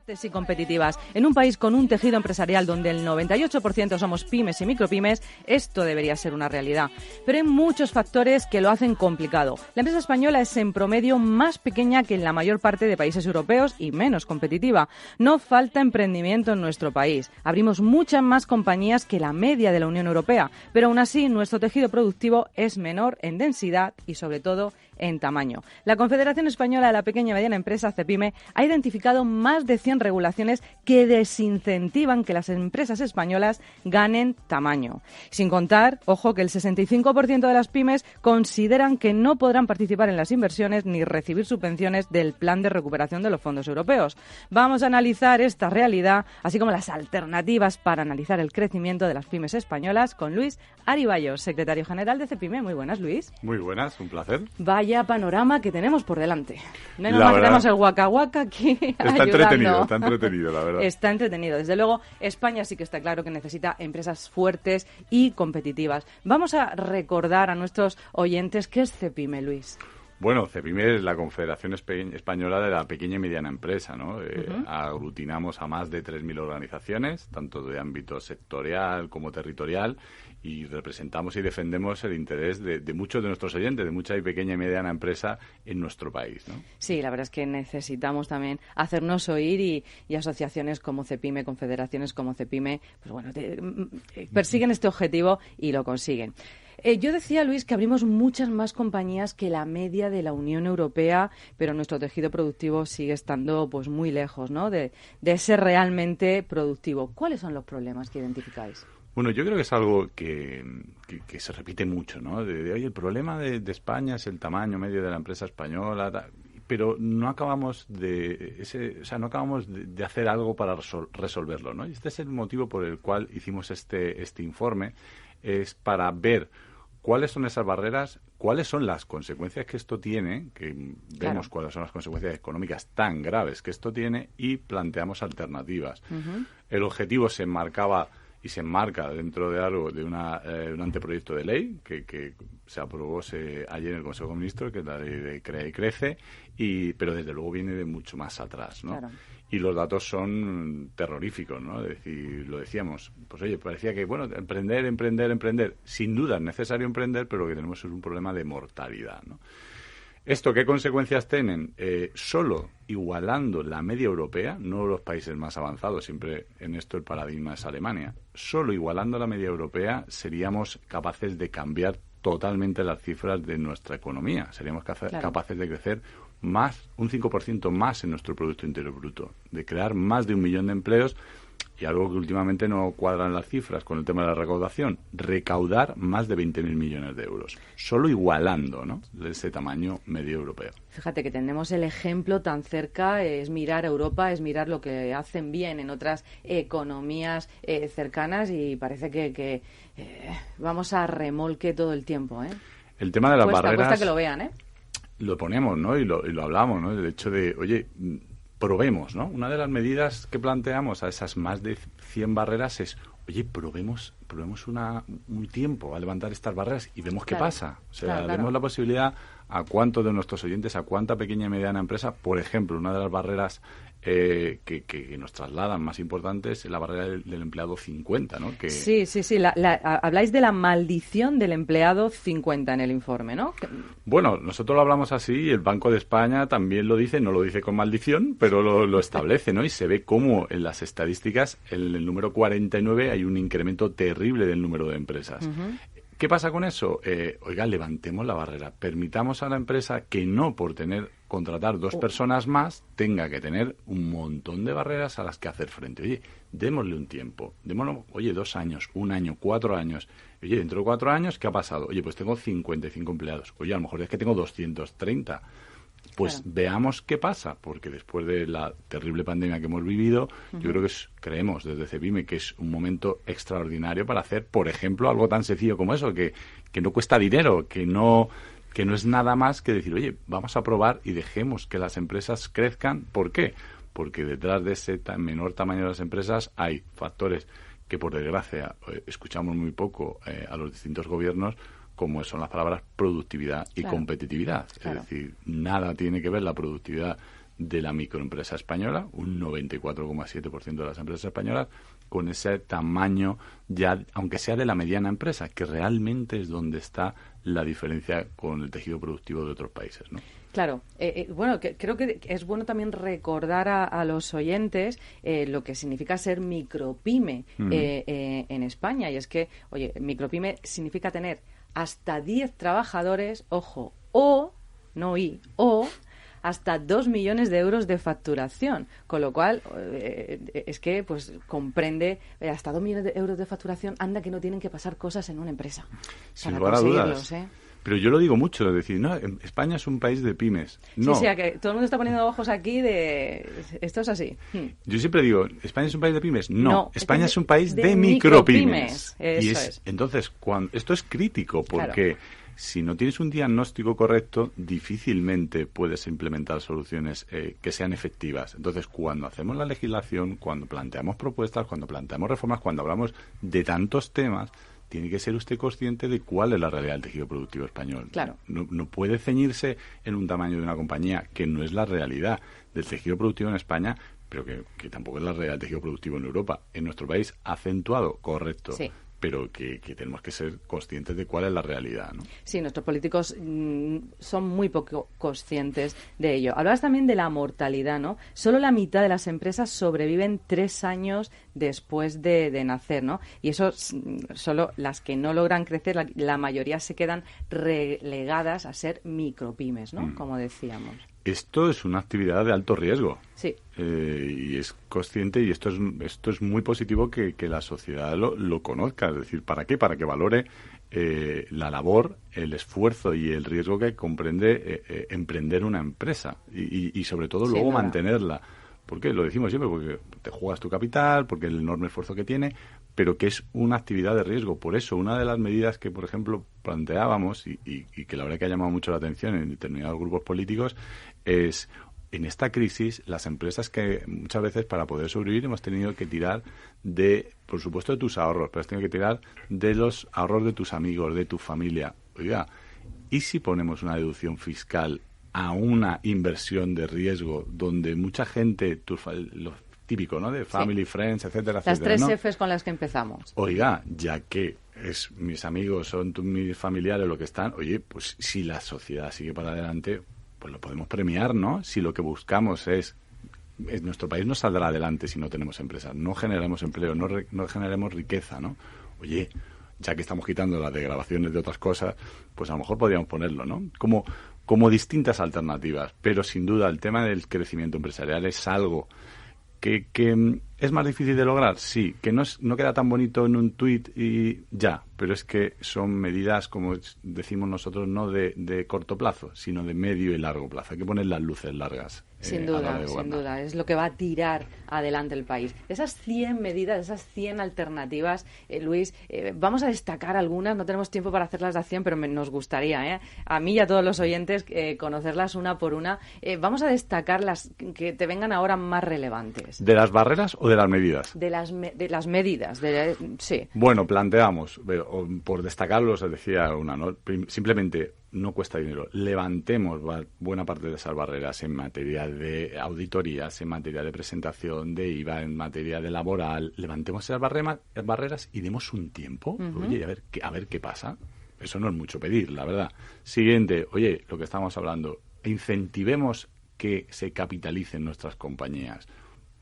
Y competitivas. En un país con un tejido empresarial donde el 98% somos pymes y micropymes, esto debería ser una realidad. Pero hay muchos factores que lo hacen complicado. La empresa española es en promedio más pequeña que en la mayor parte de países europeos y menos competitiva. No falta emprendimiento en nuestro país. Abrimos muchas más compañías que la media de la Unión Europea, pero aún así nuestro tejido productivo es menor en densidad y sobre todo en tamaño. La Confederación Española de la Pequeña y Mediana Empresa, CEPIME, ha identificado más de 100 regulaciones que desincentivan que las empresas españolas ganen tamaño. Sin contar, ojo, que el 65% de las pymes consideran que no podrán participar en las inversiones ni recibir subvenciones del Plan de Recuperación de los Fondos Europeos. Vamos a analizar esta realidad, así como las alternativas para analizar el crecimiento de las pymes españolas con Luis Ariballos, secretario general de CEPIME. Muy buenas, Luis. Muy buenas, un placer. Vaya panorama que tenemos por delante. Menos mal que tenemos el Waka Waka aquí ayudando. Está entretenido, la verdad. Está entretenido. Desde luego, España sí que está claro que necesita empresas fuertes y competitivas. Vamos a recordar a nuestros oyentes qué es CEPIME, Luis. Bueno, CEPIME es la Confederación Española de la Pequeña y Mediana Empresa, ¿no? Aglutinamos a más de 3.000 organizaciones, tanto de ámbito sectorial como territorial, y representamos y defendemos el interés de muchos de nuestros oyentes, de mucha y pequeña y mediana empresa en nuestro país, ¿no? Sí, la verdad es que necesitamos también hacernos oír y asociaciones como CEPIME, confederaciones como CEPIME, pues bueno, persiguen este objetivo y lo consiguen. Yo decía, Luis, que abrimos muchas más compañías que la media de la Unión Europea, pero nuestro tejido productivo sigue estando pues muy lejos, ¿no?, de ser realmente productivo. ¿Cuáles son los problemas que identificáis? Bueno, yo creo que es algo que se repite mucho, ¿no? Oye, el problema de España es el tamaño medio de la empresa española, pero no acabamos de hacer algo para resolverlo, ¿no? Y este es el motivo por el cual hicimos este informe, es para ver cuáles son esas barreras, cuáles son las consecuencias que esto tiene, que vemos cuáles son las consecuencias económicas tan graves que esto tiene y planteamos alternativas. El objetivo se enmarcaba y se enmarca dentro de algo de un anteproyecto de ley que se aprobó ayer en el Consejo de Ministros, que es la ley de Crea y Crece, pero desde luego viene de mucho más atrás, ¿no? Claro. Y los datos son terroríficos, ¿no? Es decir, lo decíamos, pues oye, parecía que, bueno, emprender. Sin duda es necesario emprender, pero lo que tenemos es un problema de mortalidad, ¿no? ¿Esto qué consecuencias tienen? Solo igualando la media europea, no los países más avanzados, siempre en esto el paradigma es Alemania, solo igualando la media europea seríamos capaces de cambiar totalmente las cifras de nuestra economía. Seríamos capaces de crecer un 5% más en nuestro Producto Interior Bruto, de crear más de 1 millón de empleos. Y algo que últimamente no cuadran las cifras con el tema de la recaudación, recaudar más de 20.000 millones de euros, solo igualando, ¿no?, ese tamaño medio europeo. Fíjate que tenemos el ejemplo tan cerca, es mirar a Europa, es mirar lo que hacen bien en otras economías cercanas y parece que vamos a remolque todo el tiempo, ¿eh? El tema de las barreras... Cuesta que lo vean, ¿eh? Lo ponemos, ¿no? Y lo hablamos, ¿no? El hecho de, oye, probemos, ¿no? Una de las medidas que planteamos a esas más de 100 barreras es, oye, probemos un tiempo a levantar estas barreras y vemos qué pasa. O sea, demos la posibilidad a cuántos de nuestros oyentes, a cuánta pequeña y mediana empresa, por ejemplo, una de las barreras que nos trasladan más importantes es la barrera del empleado 50, ¿no? Sí. Habláis de la maldición del empleado 50 en el informe, ¿no? Bueno, nosotros lo hablamos así y el Banco de España también lo dice, no lo dice con maldición, pero lo establece, ¿no? Y se ve cómo en las estadísticas, en el número 49 hay un incremento terrible del número de empresas. ¿Qué pasa con eso? Oiga, levantemos la barrera, permitamos a la empresa que no por contratar 2 personas más tenga que tener un montón de barreras a las que hacer frente. Oye, démosle un tiempo, démosle, 2 años, 1 año, 4 años. Oye, dentro de 4 años, ¿qué ha pasado? Oye, pues tengo 55 empleados. Oye, a lo mejor es que tengo 230. Pues veamos qué pasa, porque después de la terrible pandemia que hemos vivido, yo creo que creemos desde CEPIME que es un momento extraordinario para hacer, por ejemplo, algo tan sencillo como eso, que no cuesta dinero, que no es nada más que decir, oye, vamos a probar y dejemos que las empresas crezcan. ¿Por qué? Porque detrás de ese menor tamaño de las empresas hay factores que, por desgracia, escuchamos muy poco a los distintos gobiernos, como son las palabras productividad y competitividad. Claro. Es decir, nada tiene que ver la productividad de la microempresa española, un 94,7% de las empresas españolas, con ese tamaño ya, aunque sea de la mediana empresa, que realmente es donde está la diferencia con el tejido productivo de otros países, ¿no? Claro, bueno, creo que es bueno también recordar a los oyentes lo que significa ser micropyme en España. Y es que, oye, micropyme significa tener hasta 10 trabajadores, ojo, o hasta 2 millones de euros de facturación, con lo cual es que pues comprende hasta 2 millones de euros de facturación, anda que no tienen que pasar cosas en una empresa Sin para lugar a conseguirlos, dudas. Pero yo lo digo mucho, es decir, no, España es un país de pymes. No. Sí, que todo el mundo está poniendo ojos aquí de esto es así. Yo siempre digo, ¿España es un país de pymes? No, España es un país de de micropymes. Y es. Entonces, esto es crítico porque si no tienes un diagnóstico correcto, difícilmente puedes implementar soluciones que sean efectivas. Entonces, cuando hacemos la legislación, cuando planteamos propuestas, cuando planteamos reformas, cuando hablamos de tantos temas, tiene que ser usted consciente de cuál es la realidad del tejido productivo español. Claro. No puede ceñirse en un tamaño de una compañía que no es la realidad del tejido productivo en España, pero que tampoco es la realidad del tejido productivo en Europa. En nuestro país, acentuado, correcto. Sí. Pero que tenemos que ser conscientes de cuál es la realidad, ¿no? Sí, nuestros políticos son muy poco conscientes de ello. Hablabas también de la mortalidad, ¿no? Solo la mitad de las empresas sobreviven 3 años después de nacer, ¿no? Y eso solo las que no logran crecer, la mayoría se quedan relegadas a ser micropymes, ¿no? Como decíamos. Esto es una actividad de alto riesgo. Sí. Y es consciente, y esto es muy positivo que la sociedad lo conozca. Es decir, ¿para qué? Para que valore la labor, el esfuerzo y el riesgo que comprende emprender una empresa y sobre todo luego mantenerla. ¿Por qué? Lo decimos siempre, porque te juegas tu capital, porque el enorme esfuerzo que tiene, pero que es una actividad de riesgo. Por eso, una de las medidas que, por ejemplo, planteábamos y que la verdad que ha llamado mucho la atención en determinados grupos políticos es, en esta crisis, las empresas que muchas veces para poder sobrevivir hemos tenido que tirar de, por supuesto, de tus ahorros, pero has tenido que tirar de los ahorros de tus amigos, de tu familia. Oiga, ¿y si ponemos una deducción fiscal a una inversión de riesgo donde mucha gente, lo típico, ¿no? De family, friends, etcétera, las etcétera, 3 ¿no? Fs con las que empezamos. Oiga, ya que mis amigos, son mis familiares lo que están, oye, pues si la sociedad sigue para adelante, pues lo podemos premiar, ¿no? Si lo que buscamos es nuestro país no saldrá adelante si no tenemos empresas, no generamos empleo, no generemos riqueza, ¿no? Oye, ya que estamos quitando las degradaciones de otras cosas, pues a lo mejor podríamos ponerlo, ¿no? Como distintas alternativas, pero sin duda el tema del crecimiento empresarial es algo que es más difícil de lograr, sí, que no queda tan bonito en un tuit y ya, pero es que son medidas, como decimos nosotros, no de corto plazo, sino de medio y largo plazo. Hay que poner las luces largas. Sin duda, es lo que va a tirar adelante el país. Esas 100 medidas, esas 100 alternativas, Luis, vamos a destacar algunas, no tenemos tiempo para hacerlas de 100, pero nos gustaría, a mí y a todos los oyentes, conocerlas una por una. Vamos a destacar las que te vengan ahora más relevantes. ¿De las barreras o de las medidas? De las medidas, sí. Bueno, planteamos, por destacarlo, os decía una, ¿no? Simplemente no cuesta dinero. Levantemos buena parte de esas barreras en materia de auditorías, en materia de presentación de IVA, en materia de laboral. Levantemos esas barreras y demos un tiempo. Oye, a ver qué pasa. Eso no es mucho pedir, la verdad. Siguiente, oye, lo que estamos hablando, incentivemos que se capitalicen nuestras compañías.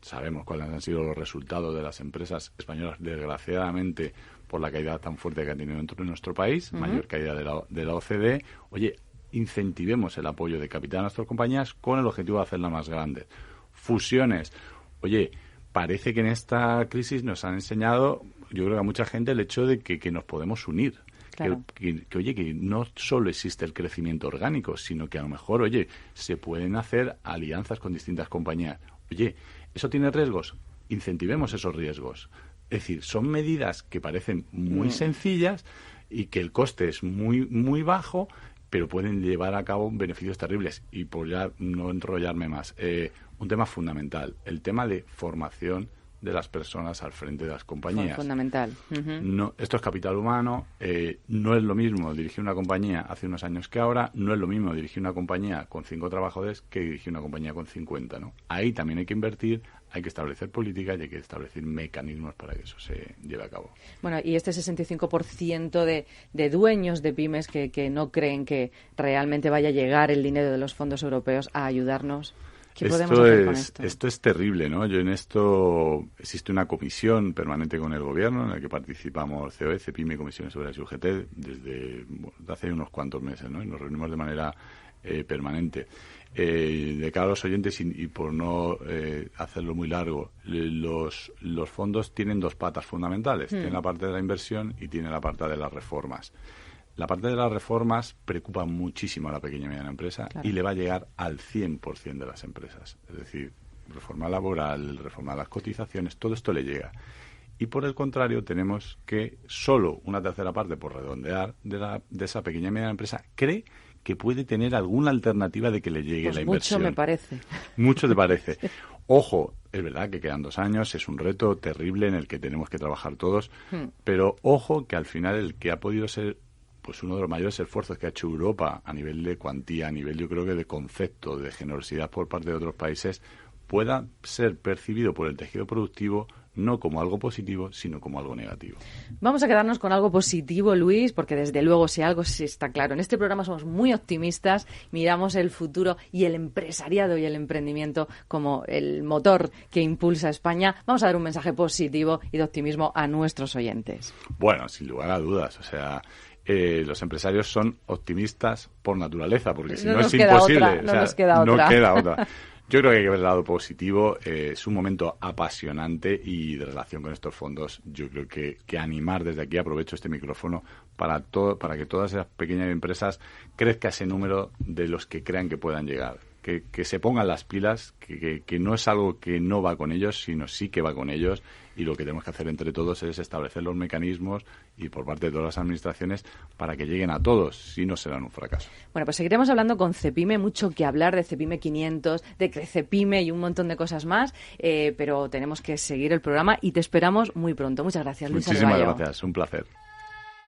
Sabemos cuáles han sido los resultados de las empresas españolas, desgraciadamente, por la caída tan fuerte que ha tenido dentro de nuestro país, mayor caída de la OCDE. Oye, incentivemos el apoyo de capital a nuestras compañías con el objetivo de hacerlas más grandes. Fusiones. Oye, parece que en esta crisis nos han enseñado, yo creo que a mucha gente, el hecho de que nos podemos unir. Claro. Que no solo existe el crecimiento orgánico, sino que a lo mejor, oye, se pueden hacer alianzas con distintas compañías. Oye, ¿eso tiene riesgos? Incentivemos esos riesgos. Es decir, son medidas que parecen muy sencillas y que el coste es muy, muy bajo, pero pueden llevar a cabo beneficios terribles. Y por ya no enrollarme más, un tema fundamental, el tema de formación de las personas al frente de las compañías. Fundamental. No, esto es capital humano. No es lo mismo dirigir una compañía hace unos años que ahora. No es lo mismo dirigir una compañía con 5 trabajadores que dirigir una compañía con 50, ¿no? Ahí también hay que invertir, hay que establecer políticas y hay que establecer mecanismos para que eso se lleve a cabo. Bueno, y este 65% de dueños de pymes que no creen que realmente vaya a llegar el dinero de los fondos europeos a ayudarnos. ¿Qué podemos hacer con esto? Esto es terrible, ¿no? Yo en esto existe una comisión permanente con el gobierno en la que participamos COE, CEPIME, Comisiones Obreras y UGT desde hace unos cuantos meses, ¿no? Y nos reunimos de manera permanente. De cara a los oyentes y por no hacerlo muy largo, los fondos tienen 2 patas fundamentales. Tienen la parte de la inversión y tienen la parte de las reformas. La parte de las reformas preocupa muchísimo a la pequeña y mediana empresa, claro, y le va a llegar al 100% de las empresas. Es decir, reforma laboral, reforma de las cotizaciones, todo esto le llega. Y por el contrario, tenemos que solo una tercera parte, por redondear, de esa pequeña y mediana empresa cree que puede tener alguna alternativa de que le llegue la inversión. Mucho me parece. Mucho te parece. Ojo, es verdad que quedan 2 años, es un reto terrible en el que tenemos que trabajar todos, pero ojo que al final el que ha podido ser pues uno de los mayores esfuerzos que ha hecho Europa a nivel de cuantía, a nivel yo creo que de concepto, de generosidad por parte de otros países, pueda ser percibido por el tejido productivo no como algo positivo, sino como algo negativo. Vamos a quedarnos con algo positivo, Luis, porque desde luego si algo sí está claro. En este programa somos muy optimistas, miramos el futuro y el empresariado y el emprendimiento como el motor que impulsa a España. Vamos a dar un mensaje positivo y de optimismo a nuestros oyentes. Bueno, sin lugar a dudas, o sea, los empresarios son optimistas por naturaleza, porque si no es imposible. No nos queda otra. Yo creo que hay que ver el lado positivo. Es un momento apasionante y de relación con estos fondos. Yo creo que animar desde aquí, aprovecho este micrófono, para que todas esas pequeñas empresas crezca ese número de los que crean que puedan llegar. Que se pongan las pilas, que no es algo que no va con ellos, sino sí que va con ellos, y lo que tenemos que hacer entre todos es establecer los mecanismos y por parte de todas las administraciones para que lleguen a todos, si no serán un fracaso. Bueno, pues seguiremos hablando con CEPIME, mucho que hablar de CEPIME 500, de CRECEPIME y un montón de cosas más, pero tenemos que seguir el programa y te esperamos muy pronto. Muchas gracias, Luis Albayo. Muchísimas gracias, un placer.